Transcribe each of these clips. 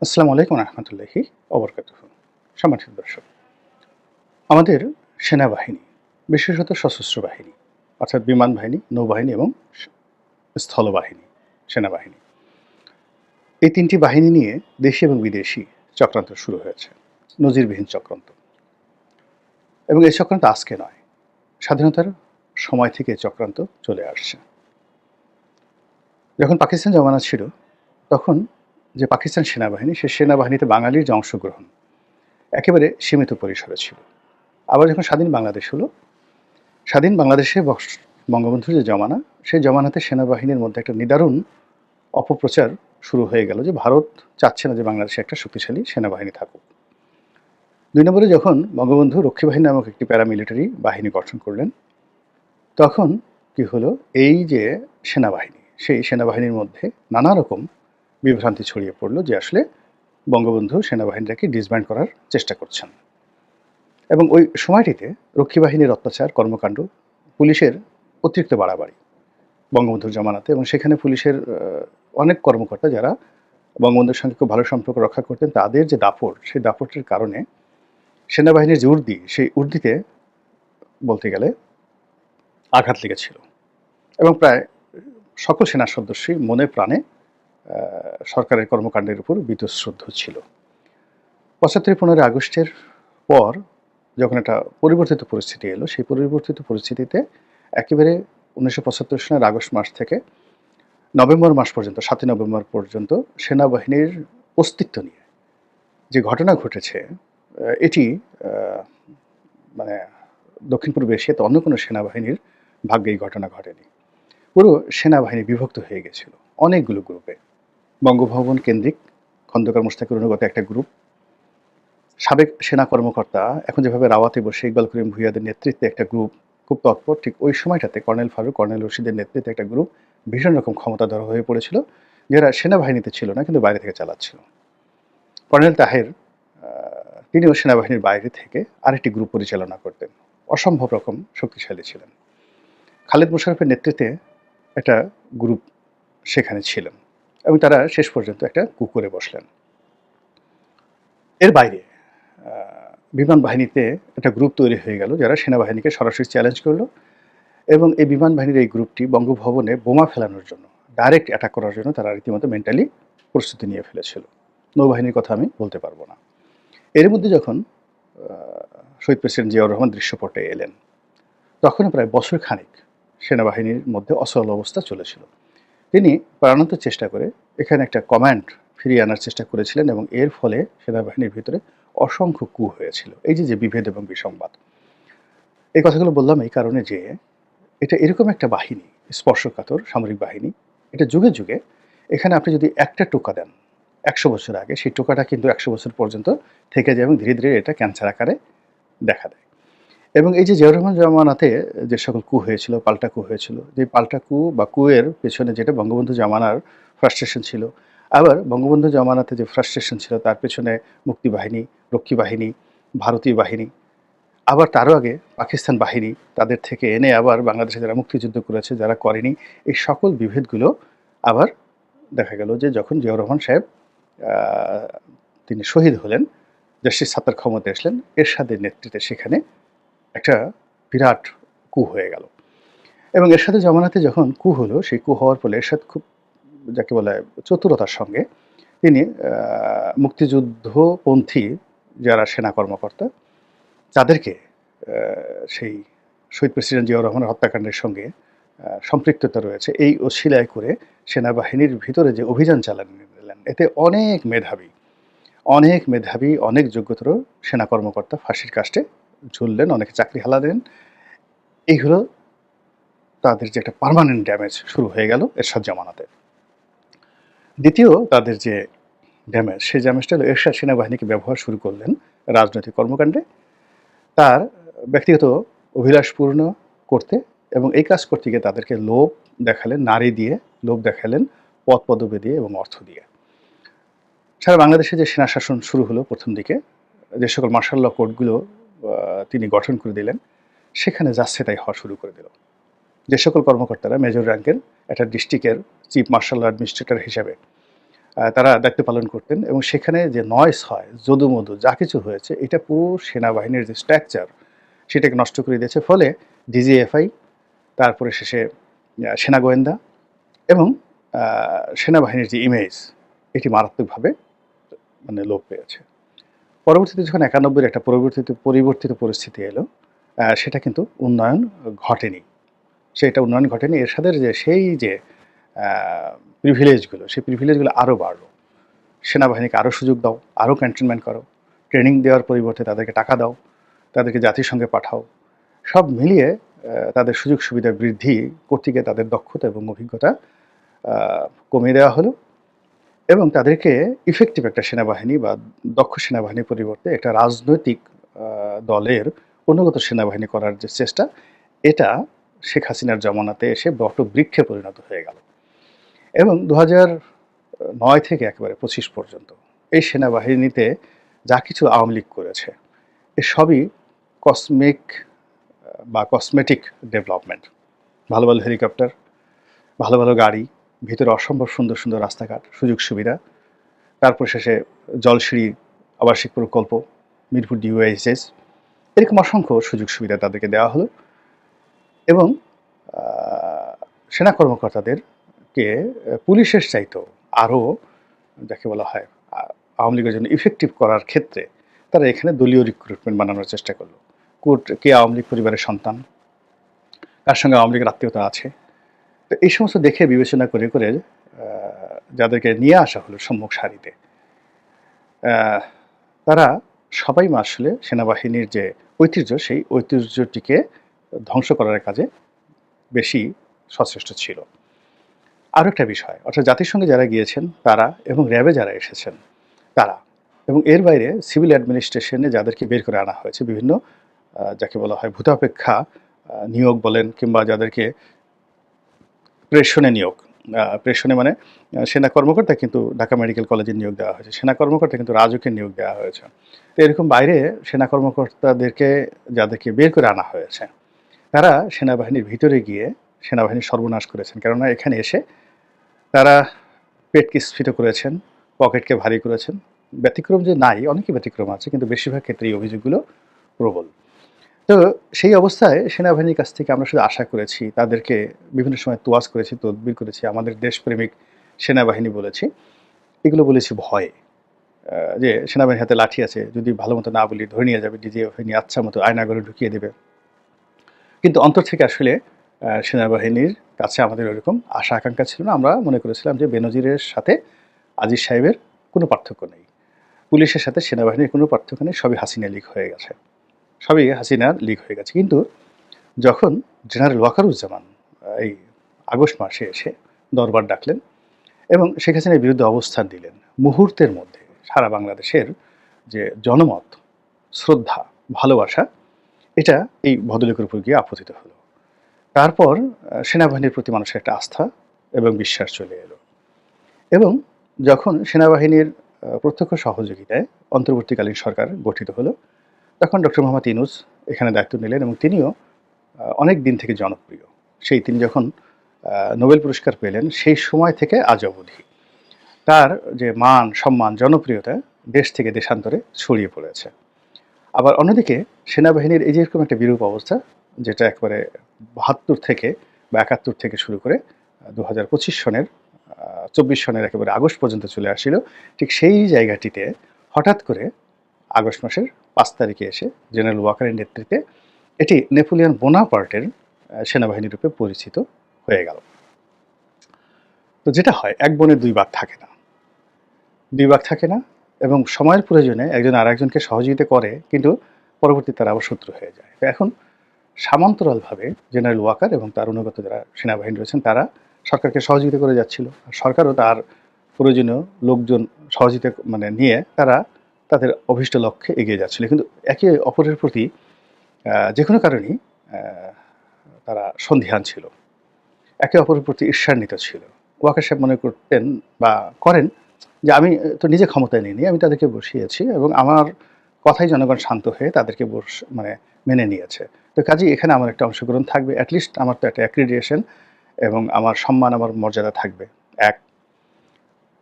আসসালামু আলাইকুম রহমতুল্লাহি ওবরকাতুহু। সম্মানিত দর্শক, আমাদের সেনাবাহিনী, বিশেষত সশস্ত্র বাহিনী অর্থাৎ বিমান বাহিনী, নৌবাহিনী এবং স্থলবাহিনী, সেনাবাহিনী, এই তিনটি বাহিনী নিয়ে দেশি এবং বিদেশি চক্রান্ত শুরু হয়েছে, নজিরবিহীন চক্রান্ত। এবং এই চক্রান্ত আজকে নয়, স্বাধীনতার সময় থেকে চক্রান্ত চলে আসছে। যখন পাকিস্তান জমানা ছিল, তখন যে পাকিস্তান সেনাবাহিনী, সে সেনাবাহিনীতে বাঙালির যে অংশগ্রহণ একেবারে সীমিত পরিসরে ছিল। আবার যখন স্বাধীন বাংলাদেশ হলো, স্বাধীন বাংলাদেশে বঙ্গবন্ধুর যে জমানা, সেই জমানাতে সেনাবাহিনীর মধ্যে একটা নিদারুণ অপপ্রচার শুরু হয়ে গেল যে ভারত চাচ্ছে না যে বাংলাদেশে একটা শক্তিশালী সেনাবাহিনী থাকুক। ২ নম্বরে যখন বঙ্গবন্ধু রক্ষী বাহিনী নামক একটি প্যারামিলিটারি বাহিনী গঠন করলেন, তখন কি হলো, এই যে সেনাবাহিনী, সেই সেনাবাহিনীর মধ্যে নানা রকম বিভ্রান্তি ছড়িয়ে পড়ল যে আসলে বঙ্গবন্ধু সেনাবাহিনীটাকে ডিসব্যান্ড করার চেষ্টা করছেন। এবং ওই সময়টিতে রক্ষী বাহিনীর অত্যাচার, কর্মকাণ্ড, পুলিশের অতিরিক্ত বাড়াবাড়ি বঙ্গবন্ধুর জমানাতে, এবং সেখানে পুলিশের অনেক কর্মকর্তা যারা বঙ্গবন্ধুর সঙ্গে খুব ভালো সম্পর্ক রক্ষা করতেন, তাদের যে দাপট, সেই দাপটের কারণে সেনাবাহিনীর যে উর্দি, সেই উর্দিতে বলতে গেলে আঘাত লেগেছিল। এবং প্রায় সকল সেনা সদস্যই মনে প্রাণে সরকারের কর্মকাণ্ডের উপর বীতশ্রদ্ধ ছিল। ৭৫-১৫ আগস্টের পর যখন একটা পরিবর্তিত পরিস্থিতি এলো, সেই পরিবর্তিত পরিস্থিতিতে একেবারে ১৯৭৫ সনের আগস্ট মাস থেকে নভেম্বর মাস পর্যন্ত, ৭ই নভেম্বর পর্যন্ত সেনাবাহিনীর অস্তিত্ব নিয়ে যে ঘটনা ঘটেছে, এটি মানে দক্ষিণ পূর্ব এশিয়াতে অন্য কোনো সেনাবাহিনীর ভাগ্যে এই ঘটনা ঘটেনি। পুরো সেনাবাহিনী বিভক্ত হয়ে গেছিল অনেকগুলো গ্রুপে। বঙ্গভবন কেন্দ্রিক খন্দকার মোশতাকের অনুগত একটা গ্রুপ, সাবেক সেনা কর্মকর্তা এখন যেভাবে রাওয়াতে বসে ইকবাল করিম ভূঁইয়াদের নেতৃত্বে একটা গ্রুপ খুব তৎপর, ঠিক ওই সময়টাতে কর্নেল ফারুক, কর্নেল রশিদের নেতৃত্বে একটা গ্রুপ ভীষণ রকম ক্ষমতাধর হয়ে পড়েছিল, যারা সেনাবাহিনীতে ছিল না কিন্তু বাইরে থেকে চালাচ্ছিল। কর্নেল তাহের তিনিও সেনাবাহিনীর বাইরে থেকে আরেকটি গ্রুপ পরিচালনা করতেন, অসম্ভব রকম শক্তিশালী ছিলেন। খালেদ মোশাররফের নেতৃত্বে একটা গ্রুপ সেখানে ছিলেন, এবং তারা শেষ পর্যন্ত একটা কূ করে বসলেন। এর বাইরে বিমান বাহিনীতে একটা গ্রুপ তৈরি হয়ে গেল, যারা সেনাবাহিনীকে সরাসরি চ্যালেঞ্জ করলো, এবং এই বিমান বাহিনীর এই গ্রুপটি বঙ্গভবনে বোমা ফেলানোর জন্য, ডাইরেক্ট অ্যাটাক করার জন্য তারা রীতিমতো মেন্টালি প্রস্তুতি নিয়ে ফেলেছিল। নৌবাহিনীর কথা আমি বলতে পারবো না। এর মধ্যে যখন শহীদ প্রেসিডেন্ট জিয়াউর রহমান দৃশ্যপটে এলেন, তখন প্রায় বছর খানিক সেনাবাহিনীর মধ্যে অচল অবস্থা চলেছিল। তিনি প্রাণান্ত চেষ্টা করে এখানে একটা কমান্ড ফিরিয়ে আনার চেষ্টা করেছিলেন, এবং এর ফলে সেনাবাহিনীর ভিতরে অসংখ্য কূ হয়েছিল। এই যে বিভেদ এবং বিসংবাদ, এই কথাগুলো বললাম এই কারণে যে এটা এরকম একটা বাহিনী, স্পর্শকাতর সামরিক বাহিনী, এটা যুগে যুগে এখানে আপনি যদি একটা টোকা দেন ১০০ বছর আগে, সেই টোকাটা কিন্তু ১০০ বছর পর্যন্ত থেকে যায়, এবং ধীরে ধীরে এটা ক্যান্সার আকারে দেখা দেয়। এবং এই যে জিয়াউর রহমান জামানাতে যে সকল কূ হয়েছিল, পাল্টা কূ হয়েছিল, যে পাল্টা কূ বা কূয়ের পেছনে যেটা বঙ্গবন্ধু জামানার ফ্রাস্ট্রেশন ছিল, আবার বঙ্গবন্ধু জামানাতে যে ফ্রাস্ট্রেশন ছিল তার পেছনে মুক্তিবাহিনী, রক্ষী বাহিনী, ভারতীয় বাহিনী, আবার তারও আগে পাকিস্তান বাহিনী, তাদের থেকে এনে আবার বাংলাদেশে যারা মুক্তিযুদ্ধ করেছে, যারা করেনি, এই সকল বিভেদগুলো আবার দেখা গেল যে যখন জিয়াউর রহমান সাহেব তিনি শহীদ হলেন, জাস্টিস সাত্তার ক্ষমতায় আসলেন, এরশাদের নেতৃত্বে সেখানে একটা বিরাট কূ হয়ে গেল। এবং এরশাদের জামানাতে যখন কূ হলো, সেই কূ হওয়ার ফলে এরশাদ খুব, যাকে বলা হয়, চতুরতার সঙ্গে তিনি মুক্তিযুদ্ধপন্থী যারা সেনা কর্মকর্তা, তাদেরকে সেই শহীদ প্রেসিডেন্ট জিয়াউর রহমানের হত্যাকাণ্ডের সঙ্গে সম্পৃক্ততা রয়েছে এই অছিলায় করে সেনাবাহিনীর ভিতরে যে অভিযান চালালেন, এতে অনেক মেধাবী, অনেক যোগ্যতর সেনা কর্মকর্তা ফাঁসির কাস্টে ঝুললেন, অনেকে চাকরি হারালেন। এই হলো তাদের যে একটা পার্মানেন্ট ড্যামেজ শুরু হয়ে গেল এরশাদ জামানাতে। দ্বিতীয় তাদের যে ড্যামেজ, সেই ড্যামেজটা হলো এরশাদ সেনাবাহিনীকে ব্যবহার শুরু করলেন রাজনৈতিক কর্মকাণ্ডে, তার ব্যক্তিগত অভিলাষ পূর্ণ করতে, এবং এই কাজ করতে গিয়ে তাদেরকে লোভ দেখালেন, নারী দিয়ে লোভ দেখালেন, পদ পদবি দিয়ে এবং অর্থ দিয়ে। সারা বাংলাদেশে যে সেনা শাসন শুরু হলো প্রথম দিকে, যে সকল মার্শাল ল কোর্টগুলো তিনি গঠন করে দিলেন, সেখানে যাচ্ছে তাই হওয়া শুরু করে দিল। যে সকল কর্মকর্তারা মেজর র্যাঙ্কের একটা ডিস্ট্রিক্টের চিফ মার্শাল অ্যাডমিনিস্ট্রেটর হিসাবে তারা দায়িত্ব পালন করতেন এবং সেখানে যে নয়েজ হয়, যদু-মধু যা কিছু হয়েছে এটা পুরো সেনাবাহিনীর যে স্ট্রাকচার সেটাকে নষ্ট করে দিয়েছে। ফলে ডিজিএফআই, তারপরে শেষে সেনা গোয়েন্দা এবং আ সেনাবাহিনীর যে ইমেজ এটি মারাত্মকভাবে লোপ পেয়েছে। পরবর্তীতে যখন ৯১ একটা পরিবর্তিত পরিস্থিতি এলো, সেটা কিন্তু উন্নয়ন ঘটেনি। সেটা উন্নয়ন ঘটেনি। এরশাদের সেই যে আ প্রিভিলেজগুলো, সেই প্রিভিলেজগুলো আরও বাড়লো। সেনাবাহিনীকে আরও সুযোগ দাও, আরও ক্যান্টনমেন্ট করো, ট্রেনিং দেওয়ার পরিবর্তে তাদেরকে টাকা দাও, তাদেরকে জাতিসংঘে পাঠাও। সব মিলিয়ে তাদের সুযোগ সুবিধা বৃদ্ধি করতে গিয়ে তাদের দক্ষতা এবং অভিজ্ঞতা আ কমিয়ে দেওয়া হলো এবং তাদেরকে ইফেক্টিভ একটা সেনাবাহিনী বা দক্ষ সেনাবাহিনীর পরিবর্তে একটা রাজনৈতিক আ দলের অনুগত সেনাবাহিনী করার যে চেষ্টা, এটা শেখ হাসিনার জমানাতে এসে বটবৃক্ষে পরিণত হয়ে গেল। এবং ২০০৯ থেকে একেবারে ২৫ পর্যন্ত এই সেনাবাহিনীতে যা কিছু আওয়ামী লীগ করেছে, এ সবই কসমেটিক ডেভেলপমেন্ট। ভালো, ভালো হেলিকপ্টার, ভালো, ভালো গাড়ি, ভিতরে অসম্ভব সুন্দর, সুন্দর রাস্তাঘাট, সুযোগ সুবিধা। তারপর শেষে জলসিঁড়ি আবাসিক প্রকল্প, মিরপুর ডিওএইচএস, এরকম অসংখ্য সুযোগ সুবিধা তাদেরকে দেওয়া হলো এবং আ সেনা কর্মকর্তাদেরকে পুলিশের চাইতেও আরও যাকে বলা হয় আওয়ামী লীগের জন্য ইফেক্টিভ করার ক্ষেত্রে তারা এখানে দলীয় রিক্রুটমেন্ট বানানোর চেষ্টা করলো। কে আওয়ামী লীগ পরিবারের সন্তান, কার সঙ্গে আওয়ামী লীগের আত্মীয়তা আছে। তো এই সমস্ত দেখে বিবেচনা করে যাদেরকে নিয়ে আসা হলো সম্মুখ সারিতে, তারা সবাই আসলে সেনাবাহিনীর যে ঐতিহ্য, সেই ঐতিহ্যটিকে ধ্বংস করার কাজে বেশি সচেষ্ট ছিল। আরও একটা বিষয়, অর্থাৎ জাতিসংঘে যারা গিয়েছেন তারা এবং র্যাবে যারা এসেছেন তারা, এবং এর বাইরে সিভিল অ্যাডমিনিস্ট্রেশনে যাদেরকে বের করে আনা হয়েছে বিভিন্ন যাকে বলা হয় ভূতাপেক্ষা নিয়োগ বলেন কিংবা যাদেরকে প্রেষণে নিয়োগ, প্রেষণে মানে সেনা কর্মকর্তা কিন্তু ঢাকা মেডিকেল কলেজে নিয়োগ দেওয়া হয়েছে, সেনা কর্মকর্তা কিন্তু রাজুকের নিয়োগ দেওয়া হয়েছে। তো এরকম বাইরে সেনা কর্মকর্তাদেরকে যাদেরকে বের করে আনা হয়েছে তারা সেনাবাহিনীর ভিতরে গিয়ে সেনাবাহিনীর সর্বনাশ করেছেন। কেননা এখানে এসে তারা পেটকে স্ফীত করেছেন, পকেটকে ভারী করেছেন। ব্যতিক্রম যে নাই, অনেকই ব্যতিক্রম আছে, কিন্তু বেশিরভাগ ক্ষেত্রে এই অভিযোগগুলো প্রবল। তো সেই অবস্থায় সেনাবাহিনীর কাছ থেকে আমরা শুধু আশা করেছি, তাদেরকে বিভিন্ন সময় তোয়াজ করেছি, তদবির করেছি, আমাদের দেশপ্রেমিক সেনাবাহিনী বলেছি। এগুলো বলেছি ভয়ে, যে সেনাবাহিনীর হাতে লাঠি আছে, যদি ভালো মতো না বলি ধরে নিয়ে যাবে, ডিজিএফআই নিয়ে আচ্ছা মতো আয়নাঘরে ঢুকিয়ে দেবে। কিন্তু অন্তর থেকে আসলে সেনাবাহিনীর কাছে আমাদের ওরকম আশা আকাঙ্ক্ষা ছিল না। আমরা মনে করেছিলাম যে বেনজিরের সাথে আজিজ সাহেবের কোনো পার্থক্য নেই, পুলিশের সাথে সেনাবাহিনীর কোনো পার্থক্য নেই, সবই হাসিনা লীগ হয়ে গেছে, সবই হাসিনার লীগ হয়ে গেছে। কিন্তু যখন জেনারেল ওয়াকারুজ্জামান এই আগস্ট মাসে এসে দরবার ডাকলেন এবং শেখ হাসিনার বিরুদ্ধে অবস্থান দিলেন, মুহূর্তের মধ্যে সারা বাংলাদেশের যে জনমত, শ্রদ্ধা, ভালোবাসা, এটা এই ভদ্রলোকের উপর গিয়ে আপতিত হলো। তারপর সেনাবাহিনীর প্রতি মানুষের একটা আস্থা এবং বিশ্বাস চলে এলো এবং যখন সেনাবাহিনীর প্রত্যক্ষ সহযোগিতায় অন্তর্বর্তীকালীন সরকার গঠিত হলো, তখন ডক্টর মোহাম্মদ ইউনূস এখানে দায়িত্ব নিলেন এবং তিনিও অনেক দিন থেকে জনপ্রিয়। তিনি যখন নোবেল পুরস্কার পেলেন সেই সময় থেকে আজ অবধি তার যে মান, সম্মান, জনপ্রিয়তা দেশ থেকে দেশান্তরে ছড়িয়ে পড়েছে। আবার অন্যদিকে সেনাবাহিনীর এই যে এরকম একটা বিরূপ অবস্থা, যেটা একবারে ৭২ থেকে বা ৭১ থেকে শুরু করে ২০২৫ সনের ২৪ সনের একেবারে আগস্ট পর্যন্ত চলে আসছিল, ঠিক সেই জায়গাটিতে হঠাৎ করে আগস্ট মাসের ৫ তারিখে এসে জেনারেল ওয়াকারের নেতৃত্বে এটি নেপোলিয়ন বোনাপার্টের সেনাবাহিনী রূপে পরিচিত হয়ে গেল। তো যেটা হয়, এক বনে দুই বাঘ থাকে না, দুই বাঘ থাকে না এবং সময়ের প্রয়োজনে একজন আরেকজনকে সহযোগিতা করে, কিন্তু পরবর্তীতে তারা আবার শত্রু হয়ে যায়। তো এখন সমান্তরালভাবে জেনারেল ওয়াকার এবং তার অনুগত যারা সেনাবাহিনী রয়েছেন তারা সরকারকে সহযোগিতা করে যাচ্ছিল, আর সরকারও তার প্রয়োজনীয় লোকজন সহযোগিতা নিয়ে তারা তাদের অভীষ্ট লক্ষ্যে এগিয়ে যাচ্ছিল। কিন্তু একে অপরের প্রতি যে কোনো কারণেই তারা সন্দিহান ছিল, একে অপরের প্রতি ঈর্ষান্বিত ছিল। ওয়াকার সাহেব মনে করতেন বা করেন যে আমি তো নিজে ক্ষমতায় নিইনি, আমি তাদেরকে বসিয়েছি এবং আমার কথাই জনগণ শান্ত হয়ে তাদেরকে মেনে নিয়েছে। তো কাজেই এখানে আমার একটা অংশগ্রহণ থাকবে, অ্যাটলিস্ট আমার তো একটা অ্যাক্রিডিয়েশন এবং আমার সম্মান, আমার মর্যাদা থাকবে। এক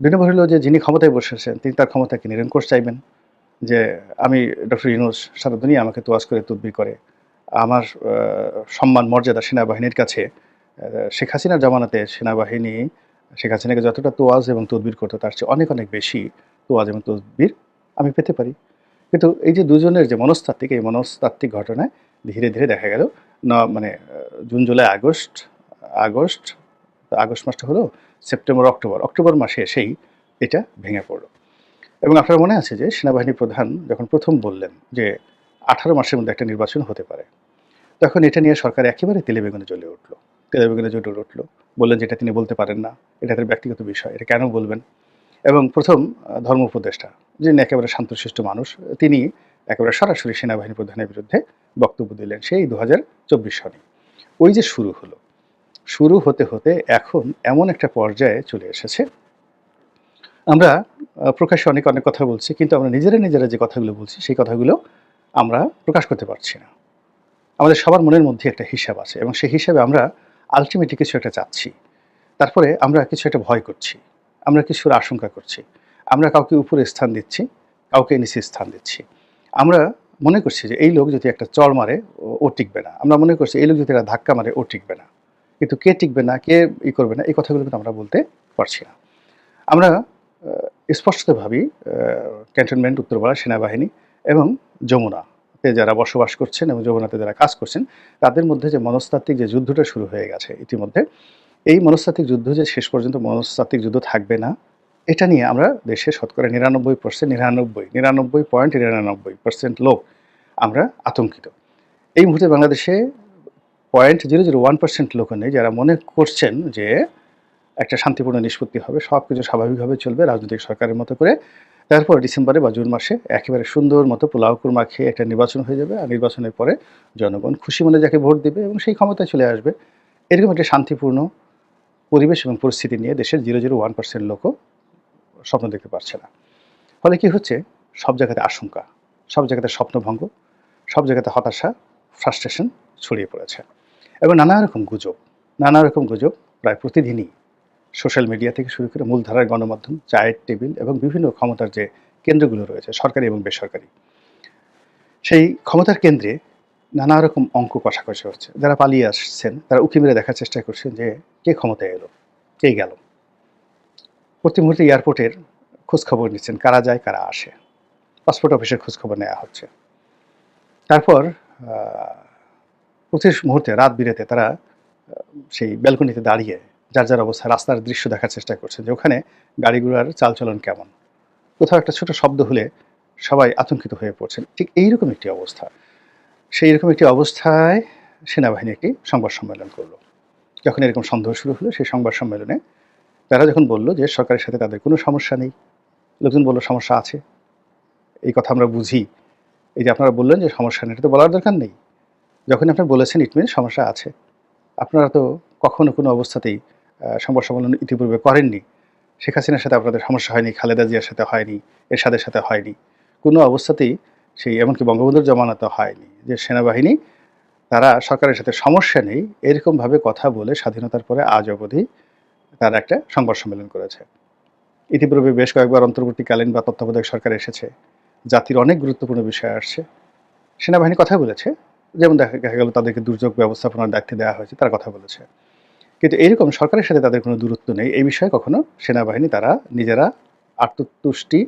২ নম্বর হলো যে যিনি ক্ষমতায় বসেছেন তিনি তার ক্ষমতাকে নিরঙ্কুশ চাইবেন। যে আমি ডক্টর ইউনূস সারা দুনিয়া আমাকে তোয়াজ করে তদবির করে। আমার সম্মান মর্যাদা সেনাবাহিনীর কাছে শেখ হাসিনার জামানাতে সেনাবাহিনী শেখ হাসিনাকে যতটা তোয়াজ এবং তদবির করতো তার চেয়ে অনেক, অনেক বেশি তোয়াজ এবং তদবির আমি পেতে পারি। কিন্তু এই যে দুজনের যে মনস্তাত্ত্বিক, এই মনস্তাত্ত্বিক ঘটনায় ধীরে, ধীরে দেখা গেল মানে জুন, জুলাই, আগস্ট, আগস্ট মাসটা হলো সেপ্টেম্বর, অক্টোবর। অক্টোবর মাসে এসেই এটা ভেঙে পড়ল। এবং আপনার মনে আছে যে সেনাবাহিনী প্রধান যখন প্রথম বললেন যে 18 মাসের মধ্যে একটা নির্বাচন হতে পারে, তখন এটা নিয়ে সরকার একেবারে তেলেবেগুনে জ্বলে উঠল। তেলেবেগুনে জ্বলে উঠল। বললেন যে এটা তিনি বলতে পারেন না। এটা তার ব্যক্তিগত বিষয়। এটা কেন বলবেন? এবং প্রথম ধর্ম উপদেষ্টা যিনি একেবারে শান্তশিষ্ট মানুষ, তিনি একেবারে সরাসরি সেনাবাহিনী প্রধানের বিরুদ্ধে বক্তব্য দিলেন সেই 2024 সনে। ওই যে শুরু হলো। শুরু হতে, হতে এখন এমন একটা পর্যায়ে চলে এসেছে, আমরা প্রকাশ্যে অনেক, অনেক কথা বলছি। কিন্তু আমরা নিজেরা যে কথাগুলো বলছি সেই কথাগুলো আমরা প্রকাশ করতে পারছি না। আমাদের সবার মনের মধ্যে একটা হিসাব আছে এবং সেই হিসাবে আমরা আল্টিমেটলি কিছু একটা চাচ্ছি। তারপরে আমরা কিছু একটা ভয় করছি। আমরা কিছুর আশঙ্কা করছি। আমরা কাউকে উপরে স্থান দিচ্ছি, কাউকে নিচে স্থান দিচ্ছি। আমরা মনে করছি যে এই লোক যদি একটা চড় মারে ও টিকবে না। আমরা মনে করছি এই লোক যদি একটা ধাক্কা মারে ও টিকবে না। কিন্তু কে টিকবে না, কে করবে না এই কথাগুলো কিন্তু আমরা বলতে পারছি না। আমরা স্পষ্টত ভাবি ক্যান্টনমেন্ট, উত্তরপাড়া সেনাবাহিনী এবং যমুনাতে যারা বসবাস করছেন এবং যমুনাতে যারা কাজ করছেন তাদের মধ্যে যে মনস্তাত্ত্বিক যে যুদ্ধটা শুরু হয়ে গেছে ইতিমধ্যে, এই মনস্তাত্ত্বিক যুদ্ধ যে শেষ পর্যন্ত মনস্তাত্ত্বিক যুদ্ধ থাকবে না, এটা নিয়ে আমরা দেশে শতকরা 99.99% লোক আমরা আতঙ্কিত। এই মুহূর্তে বাংলাদেশে 0.001% লোকও নেই যারা মনে করছেন যে একটা শান্তিপূর্ণ নিষ্পত্তি হবে, সবকিছু স্বাভাবিকভাবে চলবে রাজনৈতিক সরকারের মতো করে। তারপর ডিসেম্বরে বা জুন মাসে একেবারে সুন্দর মতো পোলাও কুরমা খেয়ে একটা নির্বাচন হয়ে যাবে। আর নির্বাচনের পরে জনগণ খুশি মনে যাকে ভোট দেবে এবং সেই ক্ষমতায় চলে আসবে। এরকম একটা শান্তিপূর্ণ পরিবেশ এবং পরিস্থিতি নিয়ে দেশের 0.01% লোকও স্বপ্ন দেখতে পারছে না। ফলে কি হচ্ছে? সব জায়গাতে আশঙ্কা, সব জায়গাতে স্বপ্নভঙ্গ, সব জায়গাতে হতাশা, ফ্রাস্ট্রেশন ছড়িয়ে পড়েছে এবং নানা রকম গুজব প্রায় প্রতিদিনই সোশ্যাল মিডিয়া থেকে শুরু করে মূলধারার গণমাধ্যম, চায়ের টেবিল এবং বিভিন্ন ক্ষমতার যে কেন্দ্রগুলো রয়েছে সরকারি এবং বেসরকারি, সেই ক্ষমতার কেন্দ্রে নানা রকম অঙ্ক কষাকষি হচ্ছে। যারা পালিয়ে আসছেন তারা উঁকি মেরে দেখার চেষ্টা করছেন যে কে ক্ষমতায় এলো, কে গেল। প্রতি মুহূর্তে এয়ারপোর্টের খোঁজখবর নিচ্ছেন, কারা যায় কারা আসে। পাসপোর্ট অফিসের খোঁজখবর নেওয়া হচ্ছে। তারপর প্রতি মুহূর্তে রাত বিরেতে তারা সেই ব্যালকনিতে দাঁড়িয়ে যার অবস্থা রাস্তার দৃশ্য দেখার চেষ্টা করছেন যে ওখানে গাড়ি ঘোড়ার চালচলন কেমন। কোথাও একটা ছোট শব্দ হলে সবাই আতঙ্কিত হয়ে পড়ছেন। ঠিক এইরকম একটি অবস্থা। সেই রকম একটি অবস্থায় সেনাবাহিনী একটি সংবাদ সম্মেলন করলো। যখন এরকম সন্দেহ শুরু হলো সেই সংবাদ সম্মেলনে তারা যখন বলল যে সরকারের সাথে তাদের কোনো সমস্যা নেই, লোকজন বলল সমস্যা আছে। এই কথা আমরা বুঝি। এই যে আপনারা বললেন যে সমস্যা নেই, এটা তো বলার দরকার নেই। যখন আপনি বলেছেন ইট মিনস সমস্যা আছে। আপনারা তো কখনো কোনো অবস্থাতেই সংবাদ সম্মেলন ইতিপূর্বে করেননি। শেখ হাসিনার সাথে আপনাদের সমস্যা হয়নি, খালেদা জিয়ার সাথে হয়নি, এরশাদের সাথে হয়নি। কোনো অবস্থাতেই সেই এমনকি বঙ্গবন্ধুর জমানাতে হয়নি যে সেনাবাহিনী তারা সরকারের সাথে সমস্যা নেই এরকমভাবে কথা বলে স্বাধীনতার পরে আজ অবধি তারা একটা সংবাদ সম্মেলন করেছে। ইতিপূর্বে বেশ কয়েকবার অন্তর্বর্তীকালীন বা তত্ত্বাবধায়ক সরকার এসেছে, জাতির অনেক গুরুত্বপূর্ণ বিষয় আসছে, সেনাবাহিনী কথা বলেছে। যেমন দেখা গেল তাদেরকে দুর্যোগ ব্যবস্থাপনার দায়িত্ব দেওয়া হয়েছে, তারা কথা বলেছে। কিন্তু এরকম সরকারের সাথে তাদের কোনো দূরত্ব নেই এই বিষয়ে কখনো সেনাবাহিনী তারা নিজেরা আত্মতুষ্টি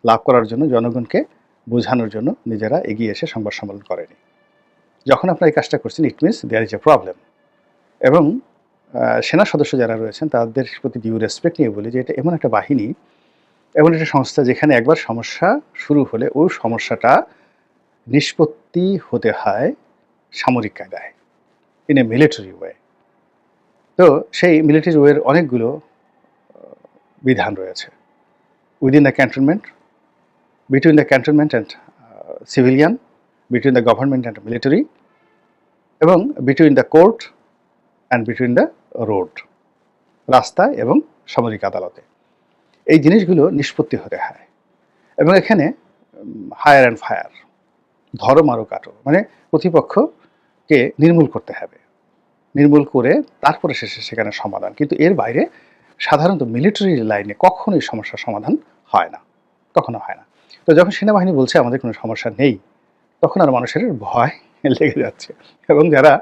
লাভ করার জন্য, জনগণকে বোঝানোর জন্য নিজেরা এগিয়ে এসে সংবাদ সম্মেলন করেনি। যখন আপনারা এই কাজটা করছেন it means there is a problem. এবং সেনা সদস্য যারা রয়েছেন তাদের প্রতি ডিউ রেসপেক্ট নিয়ে বলি যে এটা এমন একটা বাহিনী, এমন একটা সংস্থা যেখানে একবার সমস্যা শুরু হলে ওই সমস্যাটা নিষ্পত্তি হতে হয় সামরিক কায়দায়, ইন এ মিলিটারি ওয়ে। তো সেই মিলিটারি ওয়ের অনেকগুলো বিধান রয়েছে। Within the cantonment, between the cantonment and civilian, between the government and military, এবং between the court and between the road, রাস্তায় এবং সামরিক আদালতে। এই জিনিসগুলো নিষ্পত্তি হতে হয়। এবং এখানে হায়ার অ্যান্ড ফায়ার, ধরো মারো কাটো, মানে প্রতিপক্ষকে নির্মূল করতে হবে, নির্মূল করে তারপরে শেষে সেখানে সমাধান। কিন্তু এর বাইরে সাধারণত মিলিটারি লাইনে কখনোই সমস্যার সমাধান হয় না, কখনো হয় না। তো যখন সেনাবাহিনী বলছে আমাদের কোনো সমস্যা নেই, তখন আর মানুষের ভয় লেগে যাচ্ছে। এবং যারা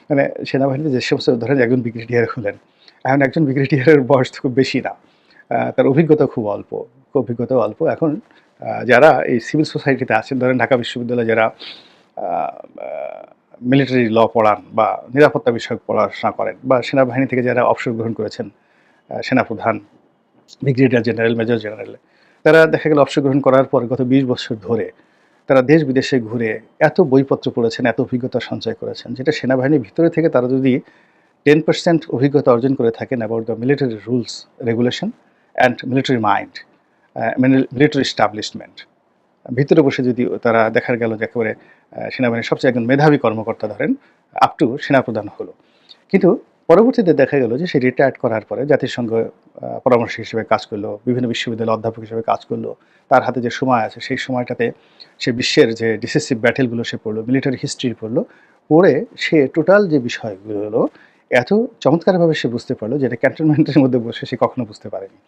মানে সেনাবাহিনীতে যে সমস্ত ধরেন একজন ব্রিগেডিয়ার হলেন, এখন একজন ব্রিগেডিয়ারের বয়স তো খুব বেশি না, তার অভিজ্ঞতা খুব অল্প, অভিজ্ঞতাও অল্প। এখন যারা এই সিভিল সোসাইটিতে আছেন, ধরেন ঢাকা বিশ্ববিদ্যালয়ে যারা মিলিটারি ল পড়ান বা নিরাপত্তা বিষয়ক পড়াশোনা করেন, বা সেনাবাহিনী থেকে যারা অবসর গ্রহণ করেছেন, সেনাপ্রধান, ব্রিগেডিয়ার জেনারেল, মেজর জেনারেল, তারা দেখা গেল অবসর গ্রহণ করার পর গত ২০ বছর ধরে তারা দেশ বিদেশে ঘুরে এত বইপত্র পড়েছেন, এত অভিজ্ঞতা সঞ্চয় করেছেন, যেটা সেনাবাহিনীর ভিতরে থেকে তারা যদি 10% অভিজ্ঞতা অর্জন করে থাকেন about the military rules, regulation and military mind, military establishment, ভিতরে বসে যদি তারা দেখা গেল যে একেবারে সেনাবাহিনীর সবচেয়ে একজন মেধাবী কর্মকর্তা ধরেন আপ টু সেনাপ্রধান হলো, কিন্তু পরবর্তীতে দেখা গেল যে সে রিটায়ার্ড করার পরে জাতিসংঘ পরামর্শক হিসেবে কাজ করলো, বিভিন্ন বিশ্ববিদ্যালয়ে অধ্যাপক হিসেবে কাজ করলো, তার হাতে যে সময় আছে সেই সময়টাতে সে বিশ্বের যে ডিসিসিভ ব্যাটেলগুলো সে পড়লো, মিলিটারি হিস্ট্রি পড়লো, পড়ে সে টোটাল যে বিষয়গুলো এত চমৎকারভাবে সে বুঝতে পারলো যেটা ক্যান্টনমেন্টের মধ্যে বসে সে কখনো বুঝতে পারেনি।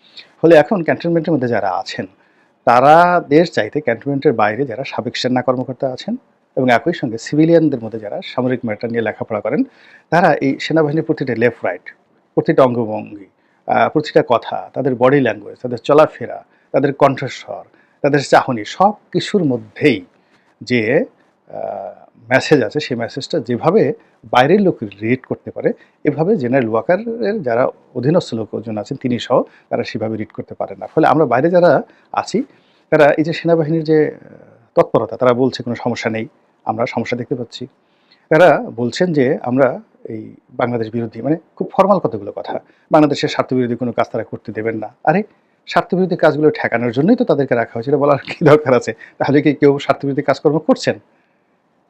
ফলে এখন ক্যান্টনমেন্টের মধ্যে যারা আছেন তারা দেশ চাইতে ক্যান্টনমেন্টের বাইরে যারা সাবেক সেনা কর্মকর্তা আছেন এবং একই সঙ্গে সিভিলিয়ানদের মধ্যে যারা সামরিক ম্যাটার নিয়ে লেখাপড়া করেন, তারা এই সেনাবাহিনীর প্রতিটা লেফট রাইট, প্রতিটা অঙ্গভঙ্গি, প্রতিটা কথা, তাদের বডি ল্যাঙ্গুয়েজ, তাদের চলাফেরা, তাদের কণ্ঠস্বর, তাদের চাহনি, সব কিছুর মধ্যেই যে মেসেজ আছে সেই মেসেজটা যেভাবে বাইরের লোক রিড করতে পারে, এভাবে জেনারেল ওয়াকারের যারা অধীনস্থ লোকজন আছেন তিনি সহ তারা সেভাবে রিড করতে পারে না। ফলে আমরা বাইরে যারা আছি তারা এই যে সেনাবাহিনীর যে তৎপরতা, তারা বলছে কোনো সমস্যা নেই, আমরা সমস্যা দেখতে পাচ্ছি। তারা বলছেন যে আমরা এই বাংলাদেশ বিরোধী, মানে খুব ফরমাল কতগুলো কথা, বাংলাদেশের স্বার্থবিরোধী কোনো কাজ তারা করতে দেবেন না। আরে স্বার্থবিরোধী কাজগুলো ঠেকানোর জন্যই তো তাদেরকে রাখা হয়েছিল, বলার কি দরকার আছে? তাহলে কি কেউ স্বার্থবিরোধী কাজকর্ম করছেন?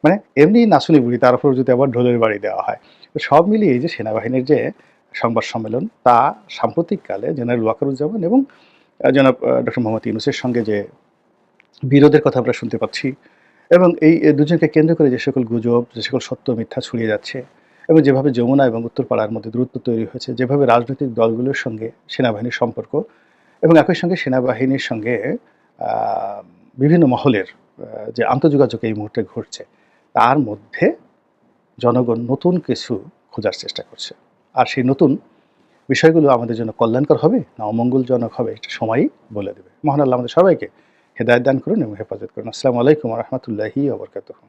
মানে এমনি নাচুনি বুড়ি, তার উপর যদি আবার ঢোলের বাড়ি দেওয়া হয়। তো সব মিলিয়ে এই যে সেনাবাহিনীর যে সংবাদ সম্মেলন, তা সাম্প্রতিককালে জেনারেল ওয়াকারুজ্জামান এবং জনাব ডক্টর মোহাম্মদ ইউনূসের সঙ্গে যে বিরোধের কথা আমরা শুনতে পাচ্ছি, এবং এই দুজনকে কেন্দ্র করে যে সকল গুজব, যে সকল সত্য মিথ্যা ছড়িয়ে যাচ্ছে, এবং যেভাবে যমুনা এবং উত্তরপাড়ার মধ্যে দূরত্ব তৈরি হয়েছে, যেভাবে রাজনৈতিক দলগুলোর সঙ্গে সেনাবাহিনীর সম্পর্ক, এবং একই সঙ্গে সেনাবাহিনীর সঙ্গে বিভিন্ন মহলের যে আন্তঃযোগাযোগ এই মুহূর্তে ঘটছে, তার মধ্যে জনগণ নতুন কিছু খোঁজার চেষ্টা করছে। আর সেই নতুন বিষয়গুলো আমাদের জন্য কল্যাণকর হবে না অমঙ্গলজনক হবে, এটা সময়ই বলে দেবে। মহান আল্লাহ আমাদের সবাইকে হেদায়েত দান করুন এবং হেফাজত করুন। আসসালামু আলাইকুম ওয়া রাহমাতুল্লাহি ওয়া বারাকাতুহু।